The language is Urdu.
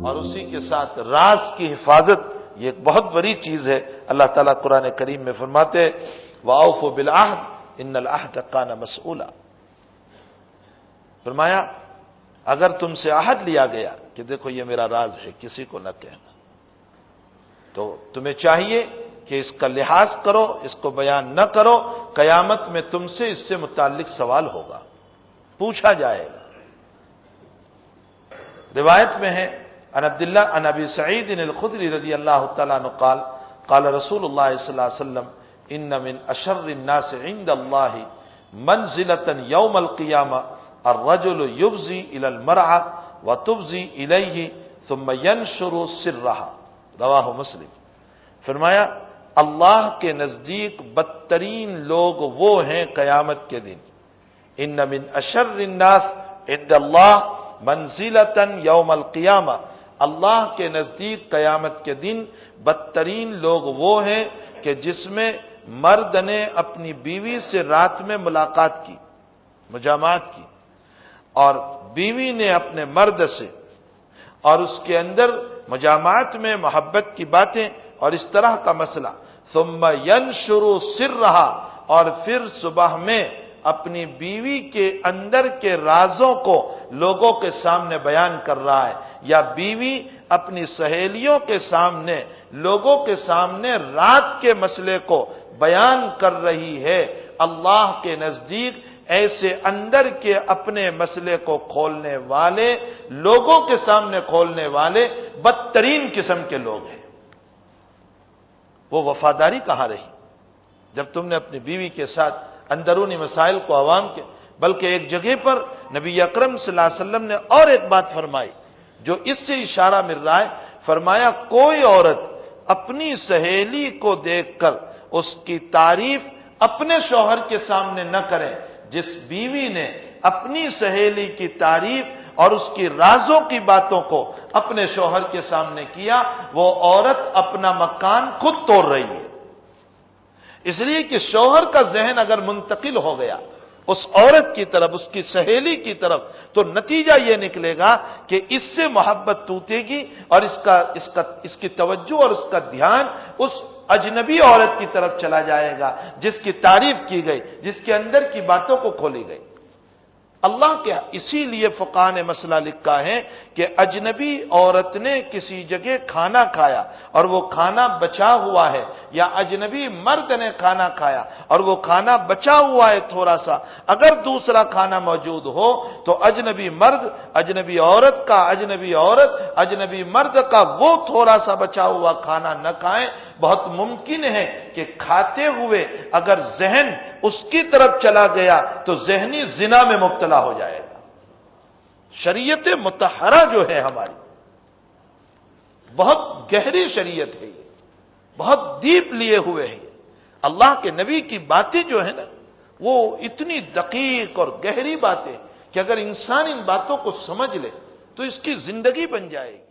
اور اسی کے ساتھ راز کی حفاظت، یہ ایک بہت بڑی چیز ہے۔ اللہ تعالیٰ قرآن کریم میں فرماتے ہیں وَأَوْفُوا بِالْعَهْدِ إِنَّ الْعَهْدَ كَانَ مَسْئُولًا۔ فرمایا اگر تم سے عہد لیا گیا کہ دیکھو یہ میرا راز ہے، کسی کو نہ کہنا، تو تمہیں چاہیے کہ اس کا لحاظ کرو، اس کو بیان نہ کرو، قیامت میں تم سے اس سے متعلق سوال ہوگا، پوچھا جائے گا۔ روایت میں ہے عن عبداللہ عن ابی سعید الخدری رضی اللہ تعالیٰ عنہ قال قال رسول اللہ صلی اللہ علیہ وسلم ان من اشر الناس عند اللہ منزلة یوم القیامہ الرجل یفضی الی المرأة وتفضی الیہ ثم ینشر سرها، رواہ مسلم۔ فرمایا اللہ کے نزدیک بدترین لوگ وہ ہیں قیامت کے دن، ان من اشر الناس عند اللہ منزلۃ یوم القیامہ، اللہ کے نزدیک قیامت کے دن بدترین لوگ وہ ہیں کہ جس میں مرد نے اپنی بیوی سے رات میں ملاقات کی، مجامعات کی، اور بیوی نے اپنے مرد سے، اور اس کے اندر مجامعات میں محبت کی باتیں اور اس طرح کا مسئلہ، ثم ینشر سرها، اور پھر صبح میں اپنی بیوی کے اندر کے رازوں کو لوگوں کے سامنے بیان کر رہا ہے، یا بیوی اپنی سہیلیوں کے سامنے، لوگوں کے سامنے رات کے مسئلے کو بیان کر رہی ہے۔ اللہ کے نزدیک ایسے اندر کے اپنے مسئلے کو کھولنے والے، لوگوں کے سامنے کھولنے والے بدترین قسم کے لوگ ہیں۔ وہ وفاداری کہاں رہی جب تم نے اپنی بیوی کے ساتھ اندرونی مسائل کو عوام کے، بلکہ ایک جگہ پر نبی اکرم صلی اللہ علیہ وسلم نے اور ایک بات فرمائی جو اس سے اشارہ مل رہا ہے، فرمایا کوئی عورت اپنی سہیلی کو دیکھ کر اس کی تعریف اپنے شوہر کے سامنے نہ کرے۔ جس بیوی نے اپنی سہیلی کی تعریف اور اس کی رازوں کی باتوں کو اپنے شوہر کے سامنے کیا، وہ عورت اپنا مکان خود توڑ رہی ہے۔ اس لیے کہ شوہر کا ذہن اگر منتقل ہو گیا اس عورت کی طرف، اس کی سہیلی کی طرف، تو نتیجہ یہ نکلے گا کہ اس سے محبت ٹوٹے گی، اور اس کی توجہ اور اس کا دھیان اس اجنبی عورت کی طرف چلا جائے گا جس کی تعریف کی گئی، جس کے اندر کی باتوں کو کھولی گئی۔ اللہ کے اسی لیے فقہ نے مسئلہ لکھا ہے کہ اجنبی عورت نے کسی جگہ کھانا کھایا اور وہ کھانا بچا ہوا ہے، یا اجنبی مرد نے کھانا کھایا اور وہ کھانا بچا ہوا ہے تھوڑا سا، اگر دوسرا کھانا موجود ہو تو اجنبی مرد، اجنبی عورت کا، اجنبی عورت اجنبی مرد کا وہ تھوڑا سا بچا ہوا کھانا نہ کھائیں۔ بہت ممکن ہے کہ کھاتے ہوئے اگر ذہن اس کی طرف چلا گیا تو ذہنی زنا میں مبتلا ہو جائے گا۔ شریعت مطہرہ جو ہے ہماری بہت گہری شریعت ہے، یہ بہت ڈیپ لیے ہوئے ہیں۔ اللہ کے نبی کی باتیں جو ہے نا وہ اتنی دقیق اور گہری باتیں کہ اگر انسان ان باتوں کو سمجھ لے تو اس کی زندگی بن جائے گی۔